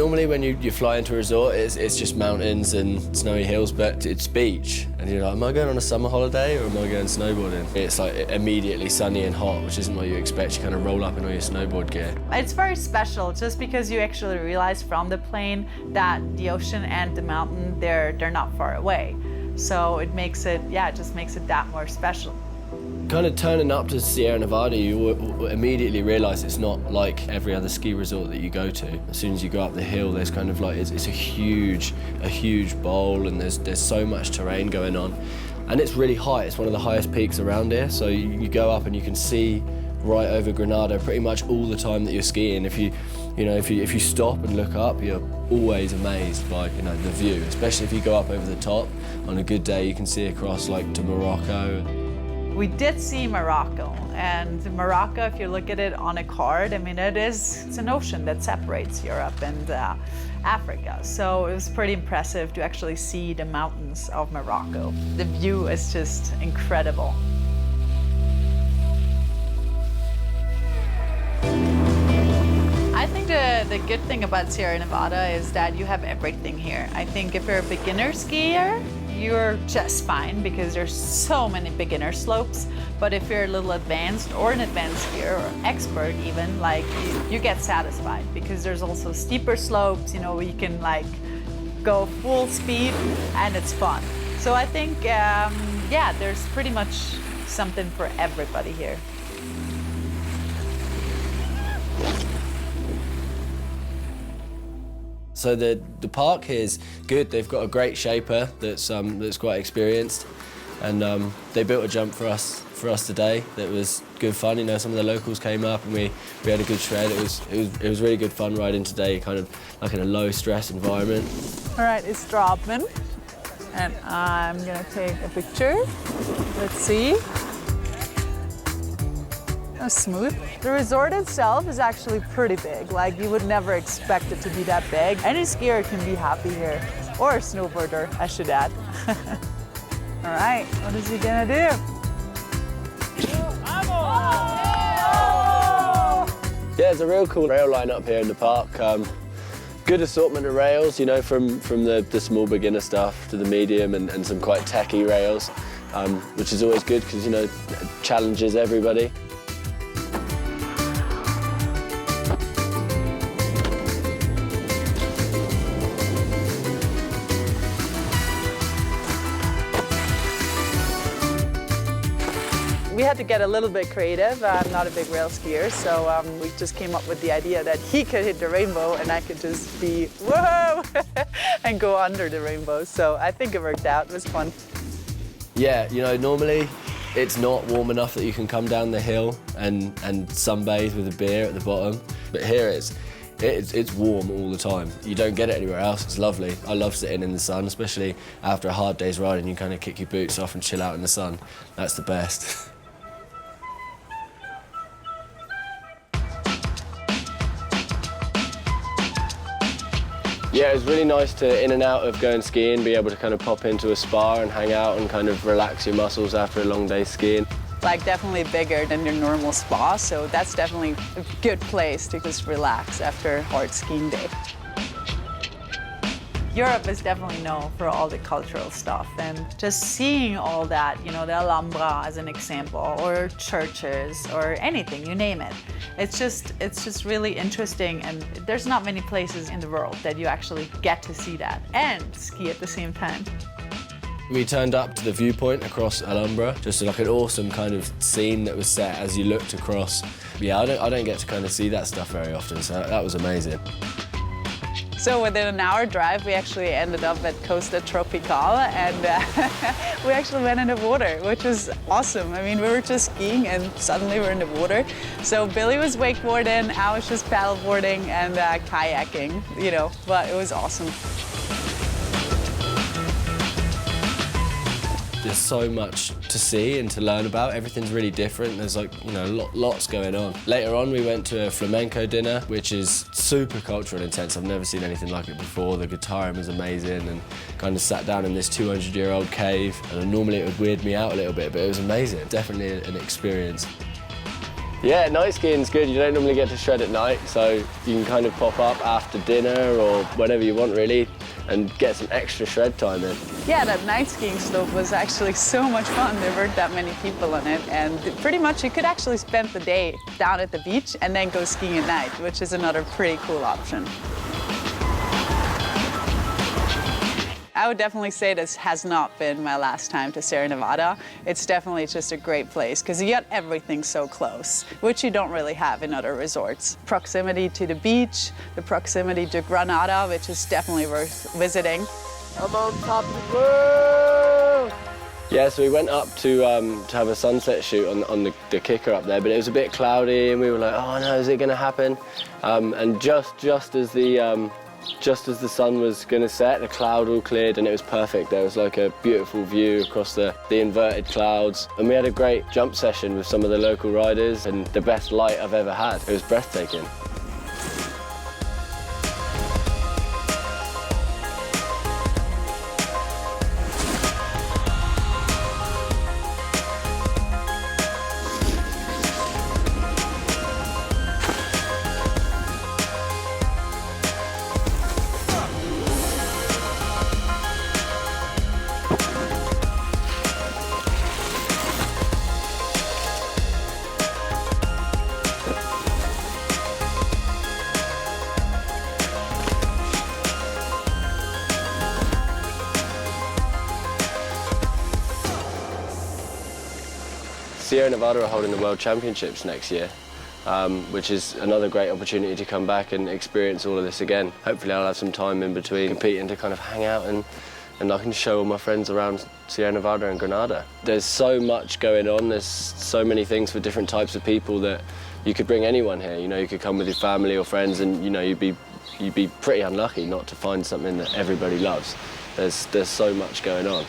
normally when you fly into a resort, it's just mountains and snowy hills, but it's beach. And you're like, am I going on a summer holiday or am I going snowboarding? It's like immediately sunny and hot, which isn't what you expect. You kind of roll up in all your snowboard gear. It's very special just because you actually realize from the plane that the ocean and the mountain, they're not far away. So it makes it, yeah, it just makes it that more special. Kind of turning up to Sierra Nevada, you immediately realise it's not like every other ski resort that you go to. As soon as you go up the hill, there's kind of like, it's a huge bowl, and there's so much terrain going on. And it's really high, it's one of the highest peaks around here, so you go up and you can see right over Granada pretty much all the time that you're skiing. If you stop and look up, you're always amazed by the view, especially if you go up over the top. On a good day, you can see across like to Morocco. We did see Morocco, and Morocco, if you look at it on a card, I mean, it's an ocean that separates Europe and Africa. So it was pretty impressive to actually see the mountains of Morocco. The view is just incredible. I think the good thing about Sierra Nevada is that you have everything here. I think if you're a beginner skier, you're just fine because there's so many beginner slopes. But if you're a little advanced or an advanced skier or expert even, like you get satisfied because there's also steeper slopes, where you can like go full speed and it's fun. So I think, yeah, there's pretty much something for everybody here. So the park here is good. They've got a great shaper that's quite experienced, and they built a jump for us today that was good fun. Some of the locals came up and we had a good shred. It was really good fun riding today, kind of like in a low stress environment. All right, it's dropping, and I'm gonna take a picture. Let's see. Smooth. The resort itself is actually pretty big. Like, you would never expect it to be that big. Any skier can be happy here, or a snowboarder, I should add. All right, what is he gonna do? Yeah, it's a real cool rail line up here in the park. Good assortment of rails, from the small beginner stuff to the medium and some quite techy rails, which is always good because, it challenges everybody. We had to get a little bit creative. I'm not a big rail skier, so we just came up with the idea that he could hit the rainbow and I could just be, whoa, and go under the rainbow. So I think it worked out. It was fun. Yeah, normally it's not warm enough that you can come down the hill and sunbathe with a beer at the bottom. But here it's warm all the time. You don't get it anywhere else. It's lovely. I love sitting in the sun, especially after a hard day's riding. You kind of kick your boots off and chill out in the sun. That's the best. Yeah, it was really nice to, in and out of going skiing, be able to kind of pop into a spa and hang out and kind of relax your muscles after a long day skiing. Like, definitely bigger than your normal spa, so that's definitely a good place to just relax after a hard skiing day. Europe is definitely known for all the cultural stuff, and just seeing all that, the Alhambra as an example, or churches, or anything, you name it. It's just really interesting, and there's not many places in the world that you actually get to see that and ski at the same time. We turned up to the viewpoint across Alhambra, just like an awesome kind of scene that was set as you looked across. Yeah, I don't get to kind of see that stuff very often, so that was amazing. So within an hour drive, we actually ended up at Costa Tropical, and we actually went in the water, which was awesome. I mean, we were just skiing and suddenly we're in the water. So Billy was wakeboarding, I was just paddleboarding and kayaking, but it was awesome. There's so much to see and to learn about. Everything's really different. There's lots going on. Later on, we went to a flamenco dinner, which is super cultural and intense. I've never seen anything like it before. The guitar was amazing, and kind of sat down in this 200-year-old cave. And normally it would weird me out a little bit, but it was amazing. Definitely an experience. Yeah, night skiing's good. You don't normally get to shred at night, so you can kind of pop up after dinner or whenever you want, really, and get some extra shred time in. Yeah, that night skiing slope was actually so much fun. There weren't that many people on it, and pretty much you could actually spend the day down at the beach and then go skiing at night, which is another pretty cool option. I would definitely say this has not been my last time to Sierra Nevada. It's definitely just a great place because you get everything so close, which you don't really have in other resorts. Proximity to the beach, the proximity to Granada, which is definitely worth visiting. I'm on top of the world! Yeah, so we went up to have a sunset shoot on the kicker up there, but it was a bit cloudy and we were like, oh no, is it going to happen? And just as the sun was going to set, the cloud all cleared and it was perfect. There was like a beautiful view across the inverted clouds. And we had a great jump session with some of the local riders and the best light I've ever had. It was breathtaking. Sierra Nevada are holding the World Championships next year, which is another great opportunity to come back and experience all of this again. Hopefully I'll have some time in between competing to kind of hang out and I can show all my friends around Sierra Nevada and Granada. There's so much going on, there's so many things for different types of people that you could bring anyone here. You know, you could come with your family or friends and you know, you'd be pretty unlucky not to find something that everybody loves. There's so much going on.